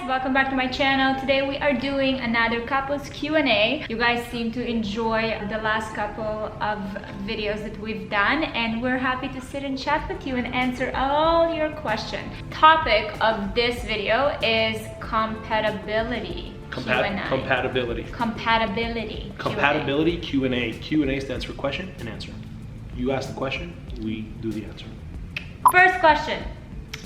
welcome back to my channel. Today we are doing another couples Q&A. You guys seem to enjoy the last couple of videos that we've done, and we're happy to sit and chat with you and answer all your questions. Topic of this video is compatibility. Compatibility. Compatibility Q&A. Q&A stands for question and answer. You ask the question, we do the answer. First question.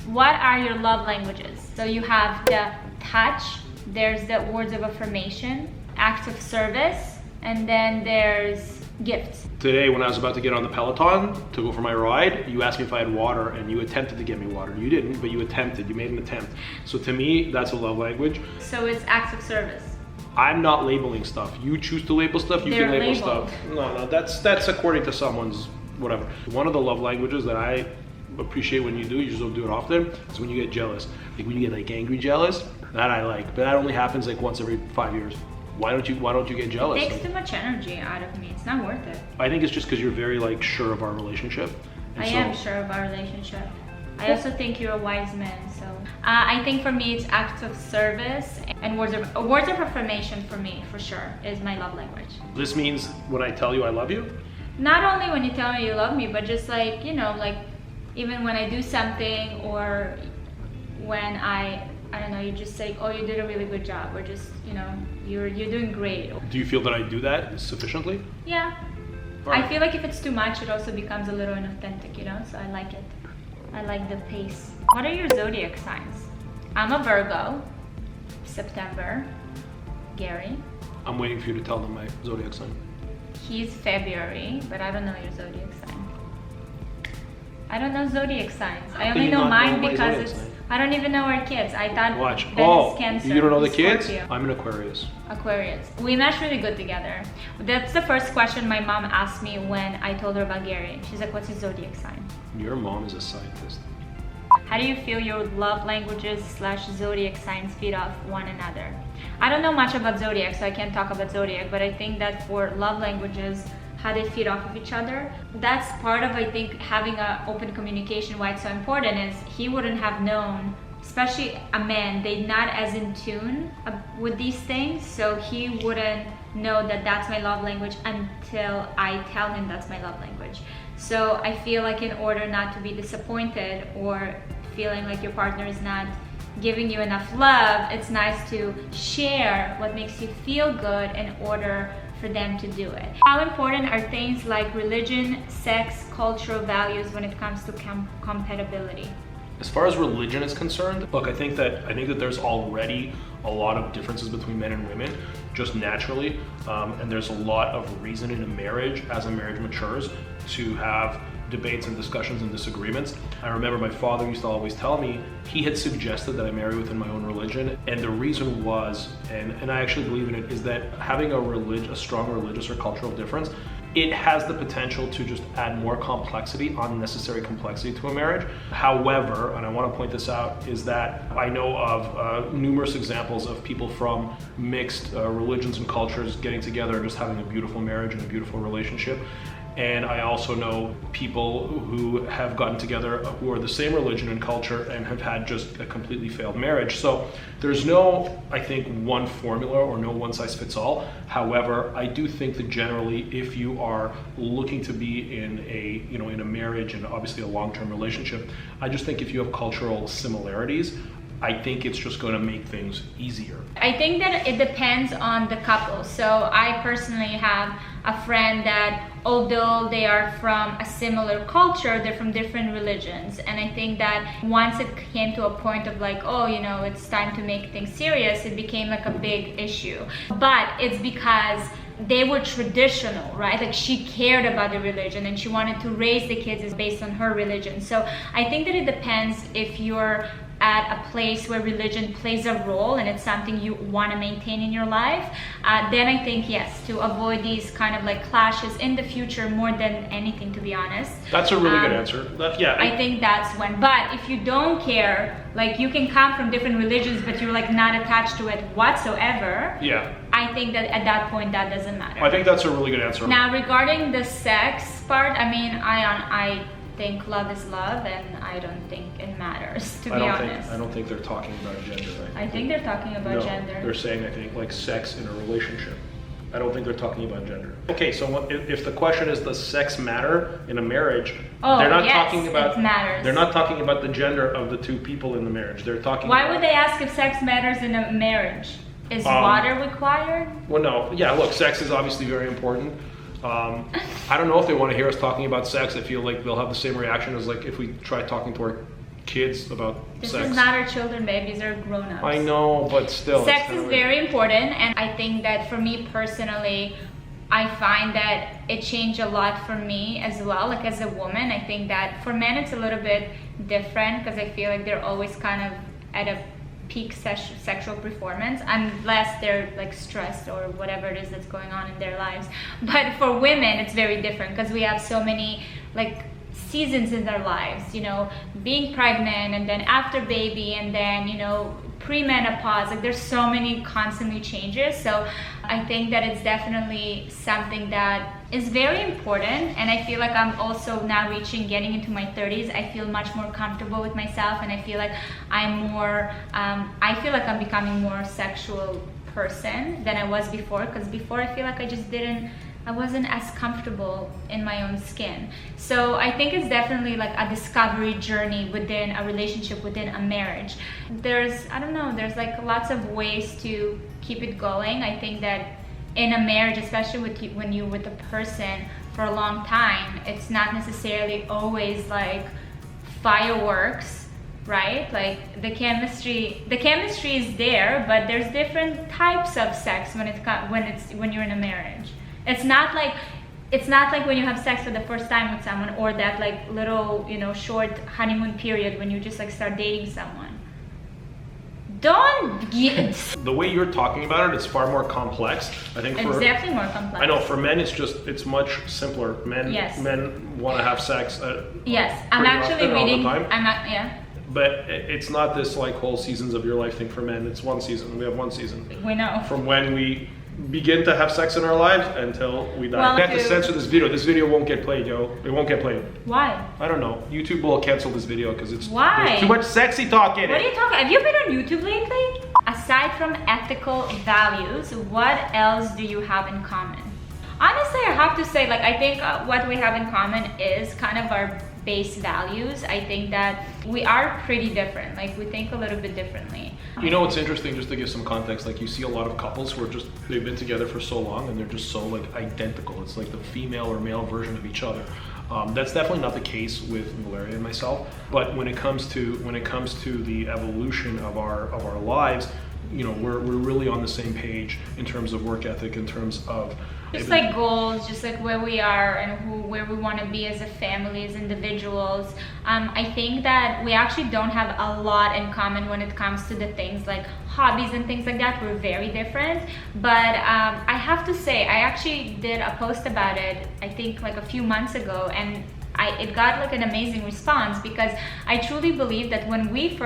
What are your love languages? So you have the touch, there's the words of affirmation, acts of service, and then there's gifts. Today when I was about to get on the Peloton to go for my ride, you asked me if I had water and you attempted to get me water. You didn't, but you attempted, you made an attempt. So to me, that's a love language. So it's acts of service. I'm not labeling stuff. You choose to label stuff, you can label stuff. No, that's according to someone's whatever. One of the love languages that I appreciate when you do, you just don't do it often, is when you get jealous. Like when you get like angry jealous, that I like, but that only happens like once every 5 years. Why don't you get jealous? It takes too much energy out of me. It's not worth it. I think it's just because you're very like sure of our relationship. I am sure of our relationship. I also think you're a wise man, so I think for me it's acts of service and words of affirmation. For me, for sure, is my love language. This means when I tell you I love you? Not only when you tell me you love me, but just like, you know, like even when I do something, or when I don't know, you just say, oh, you did a really good job, or just, you know, you're doing great. Do you feel that I do that sufficiently? Yeah. Right. I feel like if it's too much, it also becomes a little inauthentic, you know, so I like it. I like the pace. What are your zodiac signs? I'm a Virgo, September. Gary? I'm waiting for you to tell them my zodiac sign. He's February, but I don't know your zodiac sign. I don't know zodiac signs. I only know mine because I don't even know our kids. I thought Watch. Ben is Cancer. You don't know the kids? Scorpio. I'm an Aquarius. Aquarius. We match really good together. That's the first question my mom asked me when I told her about Gary. She's like, what's his zodiac sign? Your mom is a scientist. How do you feel your love languages / zodiac signs feed off one another? I don't know much about zodiac, so I can't talk about zodiac, but I think that for love languages, how they feed off of each other, that's part of, I think, having an open communication. Why it's so important is he wouldn't have known, especially a man, they're not as in tune with these things, so he wouldn't know that that's my love language until I tell him that's my love language. So I feel like in order not to be disappointed or feeling like your partner is not giving you enough love, it's nice to share what makes you feel good in order for them to do it. How important are things like religion, sex, cultural values when it comes to compatibility? As far as religion is concerned, look, I think that there's already a lot of differences between men and women, just naturally, and there's a lot of reason in a marriage, as a marriage matures, to have debates and discussions and disagreements. I remember my father used to always tell me, he had suggested that I marry within my own religion, and the reason was, and I actually believe in it, is that having a strong religious or cultural difference, it has the potential to just add more complexity, unnecessary complexity to a marriage. However, and I want to point this out, is that I know of numerous examples of people from mixed religions and cultures getting together and just having a beautiful marriage and a beautiful relationship. And I also know people who have gotten together who are the same religion and culture and have had just a completely failed marriage. So there's no, I think, one formula or no one size fits all. However, I do think that generally, if you are looking to be in a marriage and obviously a long-term relationship, I just think if you have cultural similarities, I think it's just going to make things easier. I think that it depends on the couple. So I personally have a friend that, although they are from a similar culture, they're from different religions. And I think that once it came to a point of like, oh, you know, it's time to make things serious, it became like a big issue. But it's because they were traditional, right? Like she cared about the religion and she wanted to raise the kids based on her religion. So I think that it depends if you're at a place where religion plays a role and it's something you want to maintain in your life, then I think yes, to avoid these kind of like clashes in the future more than anything, to be honest. That's a really good answer. I think that's when. But if you don't care, like you can come from different religions but you're like not attached to it whatsoever, yeah, I think that at that point that doesn't matter. I think that's a really good answer. Now regarding the sex part, I mean, I think love is love, and I don't think it matters, to be I honest. don't think they're talking about gender. I think they're talking about No, gender. they're saying, I think, like sex in a relationship. I don't think they're talking about gender. Okay, so if the question is, does sex matter in a marriage? They're not yes, talking about. it matters. They're not talking about the gender of the two people in the marriage. They're talking. Why would they ask if sex matters in a marriage? Is water required? Well, no. Yeah, look, sex is obviously very important. I don't know if they want to hear us talking about sex. I feel like they'll have the same reaction as like if we try talking to our kids about This sex. is not our children, babies are grown-ups. I know, but still. Sex is very important, and I think that for me personally, I find that it changed a lot for me as well, like as a woman. I think that for men it's a little bit different because I feel like they're always kind of at a peak sexual performance unless they're like stressed or whatever it is that's going on in their lives. But for women it's very different because we have so many like seasons in their lives, you know, being pregnant and then after baby and then, you know, premenopause. Like there's so many constantly changes. So I think that it's definitely something that is very important, and I feel like I'm also now getting into my 30s. I feel much more comfortable with myself, and I feel like I'm more I feel like I'm becoming more sexual person than I was before, because before I feel like I wasn't as comfortable in my own skin. So I think it's definitely like a discovery journey within a relationship, within a marriage. There's like lots of ways to keep it going. I think that in a marriage, especially when you're with a person for a long time, it's not necessarily always like fireworks, right? Like the chemistry is there, but there's different types of sex when you're in a marriage. It's not like when you have sex for the first time with someone, or that like little, you know, short honeymoon period when you just like start dating someone. Don't get the way you're talking about it, it's far more complex. I think it's definitely more complex. I know for men it's much simpler. Men want to have sex. Yes, I'm actually reading. But it's not this like whole seasons of your life thing for men. It's one season. We have one season. We know. From when we begin to have sex in our lives until we die. Well, we have to censor this video. This video won't get played, yo. It won't get played. Why? I don't know. YouTube will cancel this video because it's there's too much sexy talk in it. What are you talking? Have you been on YouTube lately? Aside from ethical values, what else do you have in common? Honestly, I have to say, like, I think what we have in common is kind of our base values. I think that we are pretty different. Like, we think a little bit differently. You know what's interesting, just to give some context, like you see a lot of couples who are just, they've been together for so long and they're just so like identical. It's like the female or male version of each other. That's definitely not the case with Valeria and myself. But when it comes to the evolution of our lives, you know, we're really on the same page in terms of work ethic, in terms of just like goals, just like where we are and where we want to be as a family, as individuals. I think that we actually don't have a lot in common when it comes to the things like hobbies and things like that. We're very different. But I have to say, I actually did a post about it, I think like a few months ago, and it got like an amazing response, because I truly believe that when we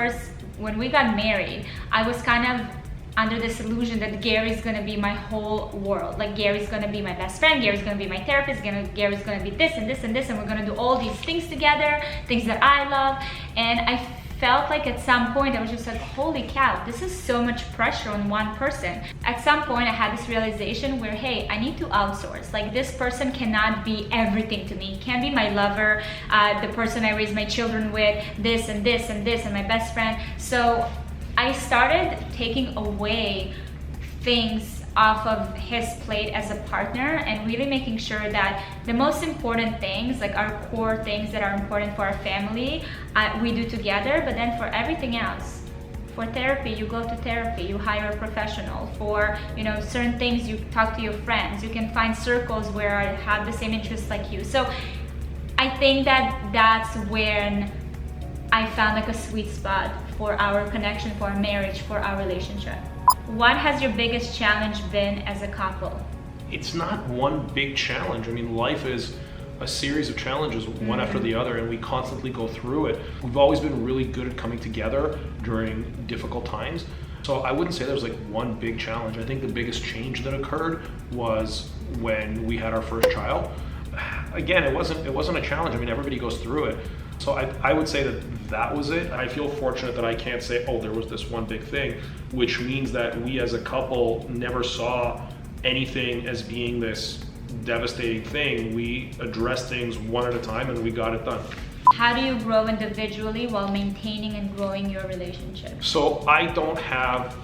got married, I was kind of under this illusion that Gary's gonna be my whole world. Like, Gary's gonna be my best friend, Gary's gonna be my therapist, Gary's gonna be this and this and this, and we're gonna do all these things together, things that I love. And I felt like at some point I was just like, holy cow, this is so much pressure on one person. At some point I had this realization where, hey, I need to outsource. Like, this person cannot be everything to me. Can't be my lover, the person I raise my children with, this and this and this, and my best friend. So I started taking away things off of his plate as a partner, and really making sure that the most important things, like our core things that are important for our family, we do together. But then for everything else, for therapy, you go to therapy, you hire a professional. For, you know, certain things, you talk to your friends. You can find circles where I have the same interests like you. So I think that that's when I found like a sweet spot for our connection, for our marriage, for our relationship. What has your biggest challenge been as a couple? It's not one big challenge. I mean, life is a series of challenges, one after the other, and we constantly go through it. We've always been really good at coming together during difficult times. So I wouldn't say there's like one big challenge. I think the biggest change that occurred was when we had our first child. again, it wasn't a challenge. I mean, everybody goes through it. So I would say that was it. I feel fortunate that I can't say, oh, there was this one big thing, which means that we as a couple never saw anything as being this devastating thing. We addressed things one at a time and we got it done. How do you grow individually while maintaining and growing your relationship? So I don't have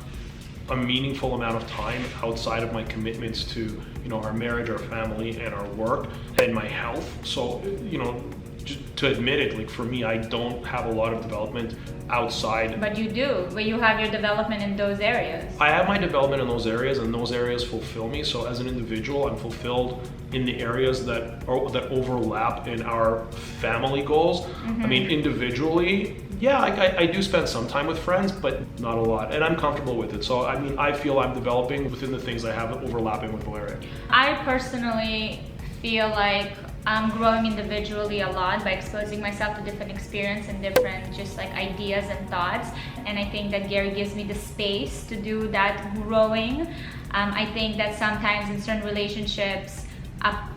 a meaningful amount of time outside of my commitments to, our marriage, our family, and our work, and my health. So, to admit it, like for me, I don't have a lot of development outside. But you do, but you have your development in those areas. I have my development in those areas, and those areas fulfill me. So as an individual, I'm fulfilled in the areas that overlap in our family goals. I mean, individually, yeah, I do spend some time with friends, but not a lot, and I'm comfortable with it. So I mean, I feel I'm developing within the things I have overlapping with Valeria. I personally feel like I'm growing individually a lot by exposing myself to different experience and different just like ideas and thoughts. And I think that Gary gives me the space to do that growing. I think that sometimes in certain relationships,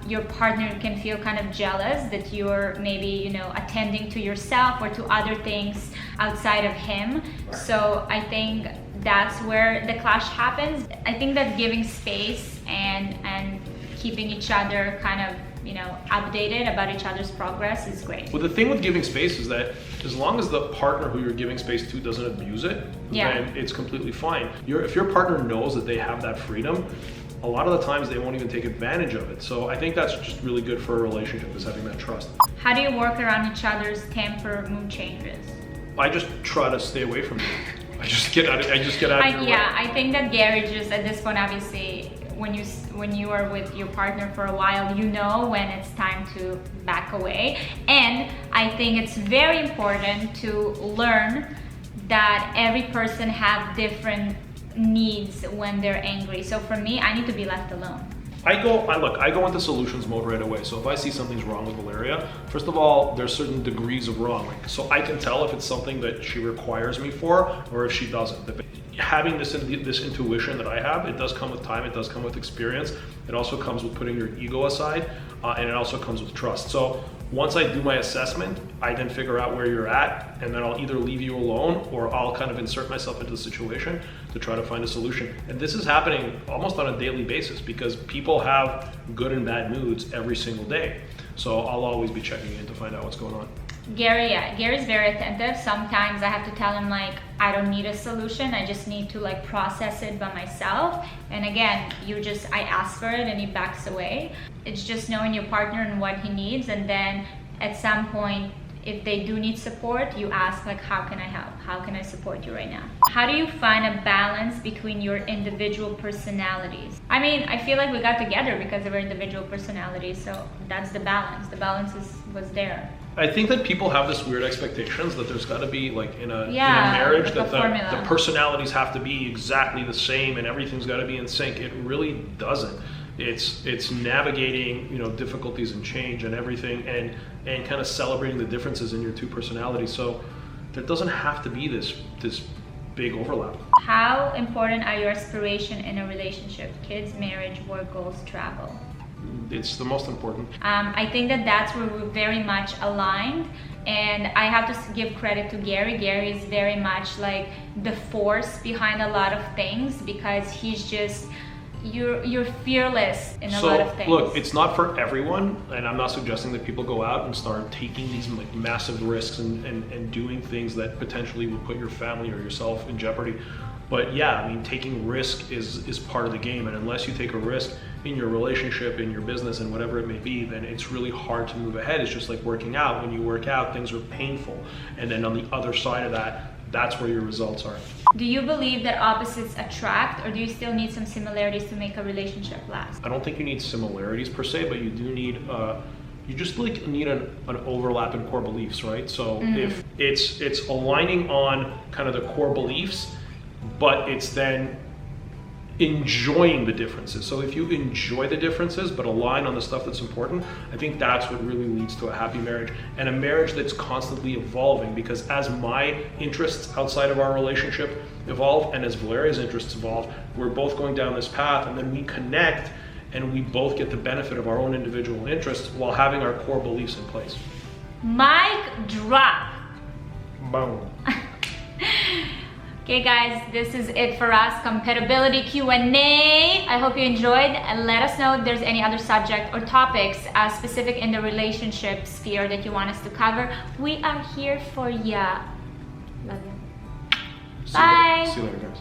your partner can feel kind of jealous that you're maybe, attending to yourself or to other things outside of him. So I think that's where the clash happens. I think that giving space and keeping each other kind of updated about each other's progress is great. Well, the thing with giving space is that as long as the partner who you're giving space to doesn't abuse it, then it's completely fine. If your partner knows that they have that freedom, a lot of the times they won't even take advantage of it. So I think that's just really good for a relationship, is having that trust. How do you work around each other's temper, mood changes? I just try to stay away from it. I just get out of your way. I think that Gary just at this point, obviously, when you are with your partner for a while, you know when it's time to back away. And I think it's very important to learn that every person have different needs when they're angry. So for me, I need to be left alone. I go into solutions mode right away. So if I see something's wrong with Valeria, first of all, there's certain degrees of wrong. So I can tell if it's something that she requires me for or if she doesn't. Having this intuition that I have, it does come with time, it does come with experience. It also comes with putting your ego aside, and it also comes with trust. So once I do my assessment, I then figure out where you're at, and then I'll either leave you alone or I'll kind of insert myself into the situation to try to find a solution. And this is happening almost on a daily basis because people have good and bad moods every single day. So I'll always be checking in to find out what's going on. Gary's very attentive. Sometimes I have to tell him like, I don't need a solution. I just need to like process it by myself. And again, I ask for it and he backs away. It's just knowing your partner and what he needs. And then at some point, if they do need support, you ask like, how can I help? How can I support you right now? How do you find a balance between your individual personalities? I mean, I feel like we got together because of our individual personalities. So that's the balance. The balance was there. I think that people have this weird expectations that there's got to be like in a marriage like that the personalities have to be exactly the same and everything's got to be in sync. It really doesn't. It's navigating difficulties and change and everything and kind of celebrating the differences in your two personalities. So there doesn't have to be this big overlap. How important are your aspirations in a relationship? Kids, marriage, work goals, travel? It's the most important. I think that's where we're very much aligned, and I have to give credit to Gary. Gary is very much like the force behind a lot of things because he's just you're fearless in a lot of things. Look, it's not for everyone, and I'm not suggesting that people go out and start taking these like massive risks and doing things that potentially would put your family or yourself in jeopardy. But yeah, I mean, taking risk is part of the game, and unless you take a risk in your relationship, in your business, and whatever it may be, then it's really hard to move ahead. It's just like working out. When you work out, things are painful, and then on the other side of that, that's where your results are. Do you believe that opposites attract, or do you still need some similarities to make a relationship last? I don't think you need similarities per se, but you do need you just like need an overlap in core beliefs, right? So if it's aligning on kind of the core beliefs, but it's then enjoying the differences. So if you enjoy the differences but align on the stuff that's important, I think that's what really leads to a happy marriage, and a marriage that's constantly evolving, because as my interests outside of our relationship evolve and as Valeria's interests evolve, we're both going down this path, and then we connect and we both get the benefit of our own individual interests while having our core beliefs in place. Mic drop. Boom. Okay guys, this is it for us. Compatibility Q&A. I hope you enjoyed, and let us know if there's any other subject or topics specific in the relationship sphere that you want us to cover. We are here for ya. Love you. Bye. See you later, guys.